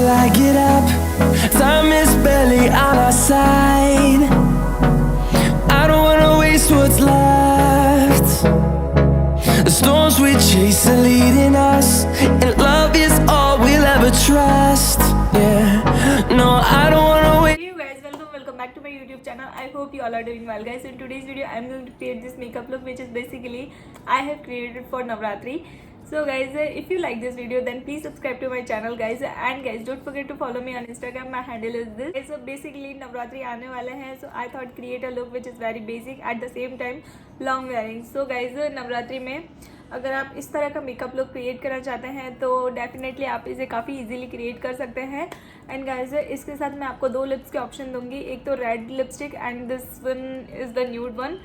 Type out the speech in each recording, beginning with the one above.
I get up. Time is barely on our side. I don't wanna waste what's left. The storms we chase are leading us, and love is all we'll ever trust. Yeah, no, I don't wanna wait. Hey you guys, welcome back to my YouTube channel. I hope you all are doing well, guys. In today's video I'm going to create this makeup look which is basically I have created for Navratri. So guys, if you like this video then please subscribe to my channel, guys. And guys, don't forget to follow me on Instagram. My handle is this. So basically Navratri aane wale hain, so I thought create a look which is very basic at the same time long wearing. So guys, Navratri में अगर आप इस तरह का makeup look create करना चाहते हैं तो डेफिनेटली आप इसे काफ़ी इजीली क्रिएट कर सकते हैं. एंड गाइस, इसके साथ मैं आपको दो लिप्स के ऑप्शन दूंगी, एक तो red lipstick and this one is the nude one.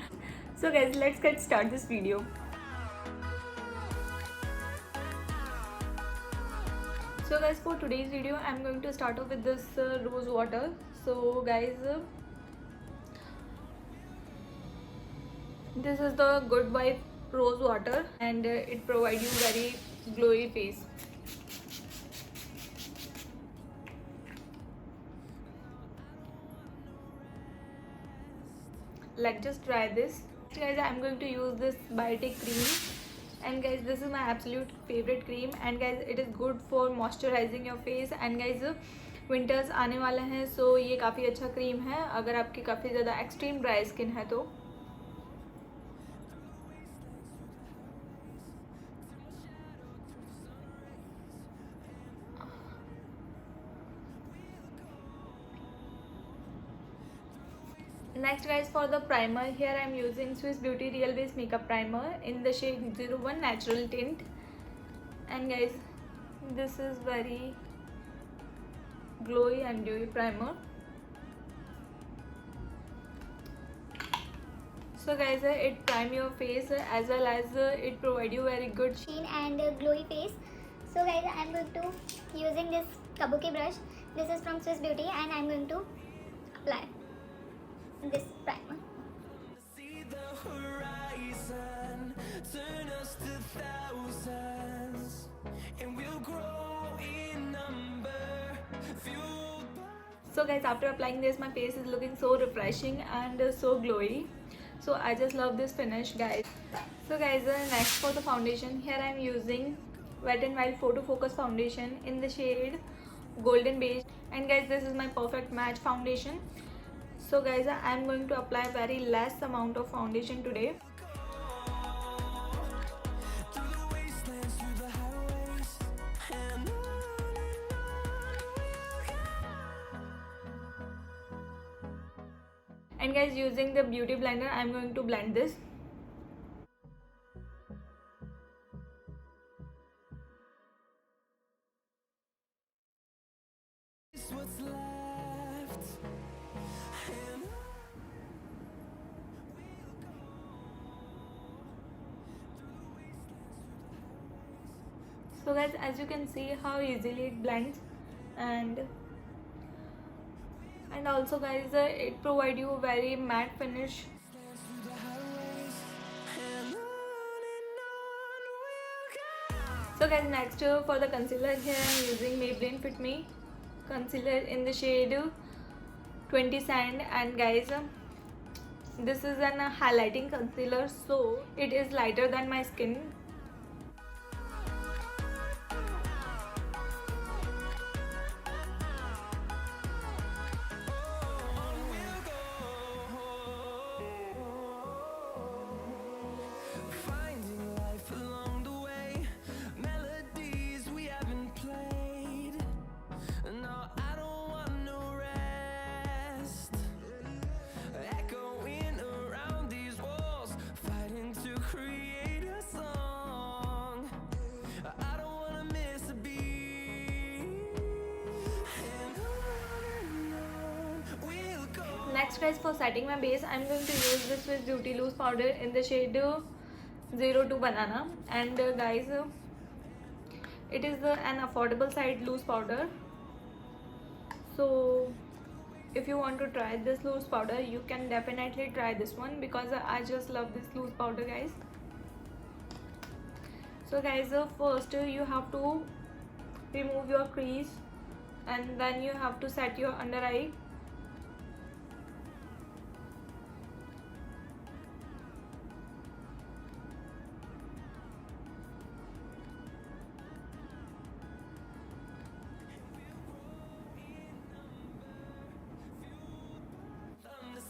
So guys, let's get start this video. So guys, for today's video I'm going to start off with this rose water. So guys, this is the Good Vibe rose water and it provides you very glowy face. Let's just try this. Guys, I'm going to use this Biotic cream. And guys, this is my absolute favorite cream. And guys, it is good for moisturizing your face. And guys, winters आने वाला है, सो ये काफ़ी अच्छा cream है अगर आपकी काफ़ी ज़्यादा एक्सट्रीम ड्राई स्किन है तो. Next guys, for the primer, here I am using Swiss Beauty Real Base Makeup Primer in the shade 01 Natural Tint. And guys, this is very glowy and dewy primer. So guys, it prime your face as well as it provide you very good sheen and glowy face. So guys, I am going to using this kabuki brush. This is from Swiss Beauty and I am going to apply this primer. See the horizon, turn us to thousands, and we'll grow in number, fueled by. So guys, after applying this, my face is looking so refreshing and so glowy. So I just love this finish, guys. So guys, next for the foundation, here I am using Wet n Wild Photo Focus foundation in the shade Golden Beige. And guys, this is my perfect match foundation. So guys, I am going to apply very less amount of foundation today. Through the wastelands, through the highways, and And guys, using the beauty blender, I am going to blend this. it's what's left. And So guys, as you can see how easily it blends, and also guys, it provide you very matte finish. through the highways, and on we'll go. So guys, next for the concealer, here I am using Maybelline Fit Me concealer in the shade 20 Sand. And guys, this is an highlighting concealer, so it is lighter than my skin. Finding life along the way, melodies we haven't played. No, I don't want no rest. Echoing around these walls, fighting to create a song. I don't wanna miss a beat. And on we'll go. Next guys, for setting my base, I'm going to use this Swiss Beauty loose powder in the shade 02 Banana. And guys, it is an affordable side loose powder. So if you want to try this loose powder, you can definitely try this one because I just love this loose powder, guys. So guys, first you have to remove your crease and then you have to set your under eye.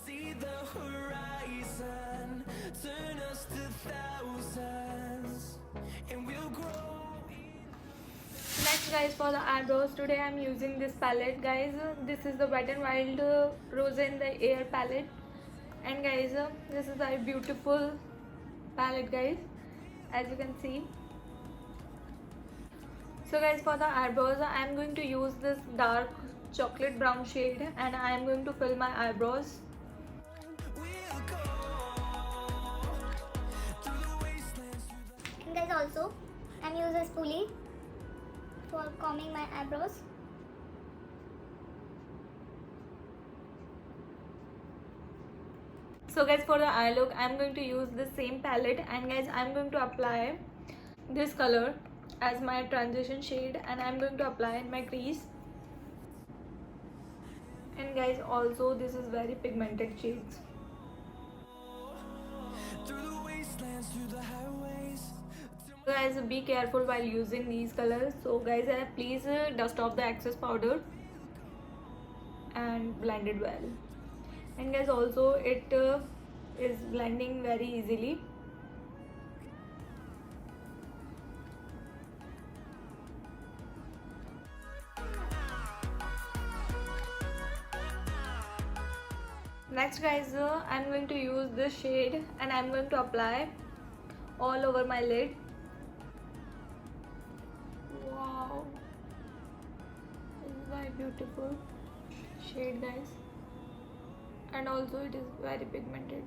See the horizon, turn us to thousands, and we'll grow. Next guys, for the eyebrows, today I'm using this palette guys. This is the Wet n Wild Rose in the Air palette, and guys, this is a beautiful palette guys, as you can see. So guys, for the eyebrows I'm going to use this dark chocolate brown shade, and I'm going to fill my eyebrows. We'll go through the wastelands, through the And guys, also I'm using a spoolie for combing my eyebrows. So guys, for the eye look I'm going to use the same palette, and guys I'm going to apply this color as my transition shade, and I'm going to apply in my crease. And guys, also this is very pigmented shades. through the wastelands, through the highways. So guys, be careful while using these colors. So guys, please dust off the excess powder and blend it well. And guys, also it is blending very easily. Next guys, I'm going to use this shade, and I'm going to apply all over my lid. Wow, this is very beautiful shade guys, and also it is very pigmented.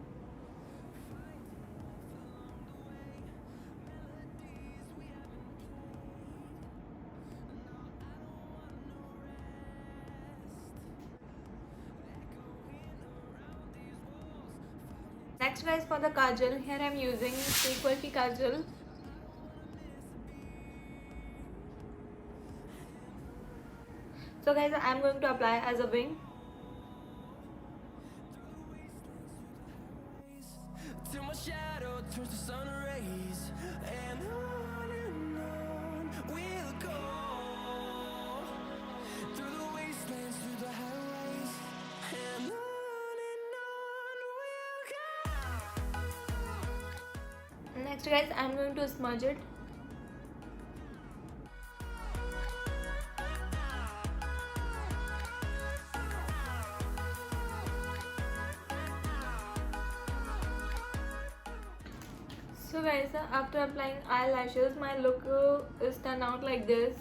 Next guys, for the kajal, here I'm using Quirky kajal. So guys, I'm going to apply as a wing. Till my shadow turns to sun rays, and on we'll go through the wastelands, through the highways, and on we'll go. Next guys, I'm going to smudge it. So guys, after applying eyelashes, my look is turned out like this.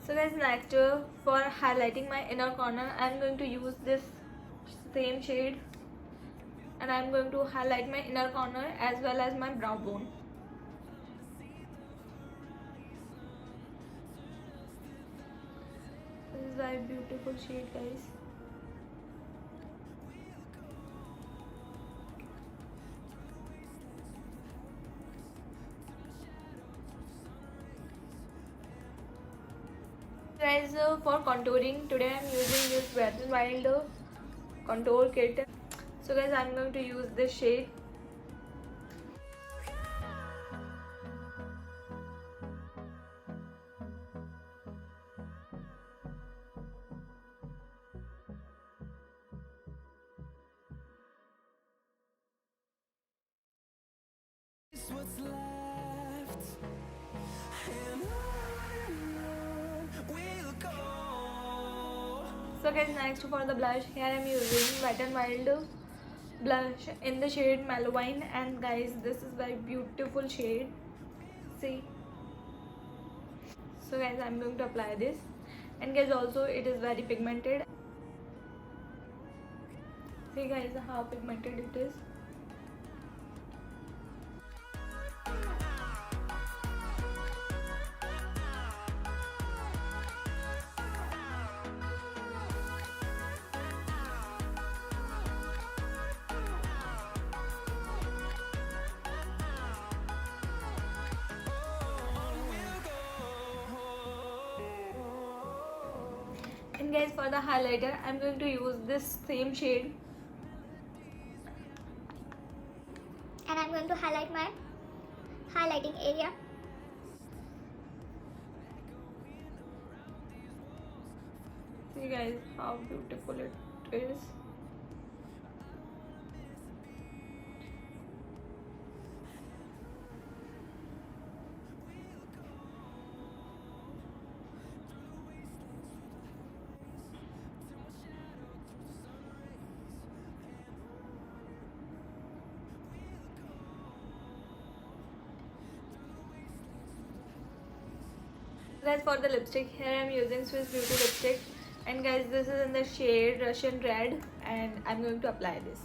So guys, next for highlighting my inner corner, I'm going to use this same shade, and I'm going to highlight my inner corner as well as my brow bone. This is very beautiful shade guys. Guys, for contouring, today I'm using this Wet n Wild contour kit. So guys, I'm going to use this shade. It's what's left, and on we'll go. So guys, next for the blush, here I'm using Wet n Wild blush in the shade Melovine, and guys, this is very beautiful shade. See. So guys, I'm going to apply this, and guys, also it is very pigmented. See guys, how pigmented it is. On we'll go guys, for the highlighter I'm going to use this same shade, and I'm going to highlight my highlighting area. see guys how beautiful it is. Guys, for the lipstick, here I'm using Swiss Beauty lipstick, and guys, this is in the shade Russian Red, and I'm going to apply this.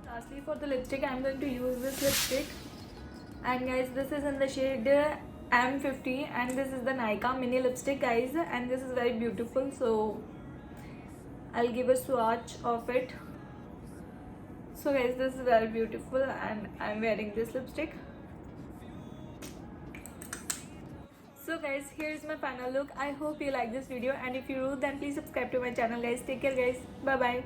Lastly, for the lipstick, I'm going to use this lipstick, and guys, this is in the shade M50, and this is the Nykaa mini lipstick, guys, and this is very beautiful. So I'll give a swatch of it. So guys, this is very beautiful, and I'm wearing this lipstick. So guys, here's my final look. I hope you like this video, and if you do, then please subscribe to my channel, guys. Take care, guys. Bye bye.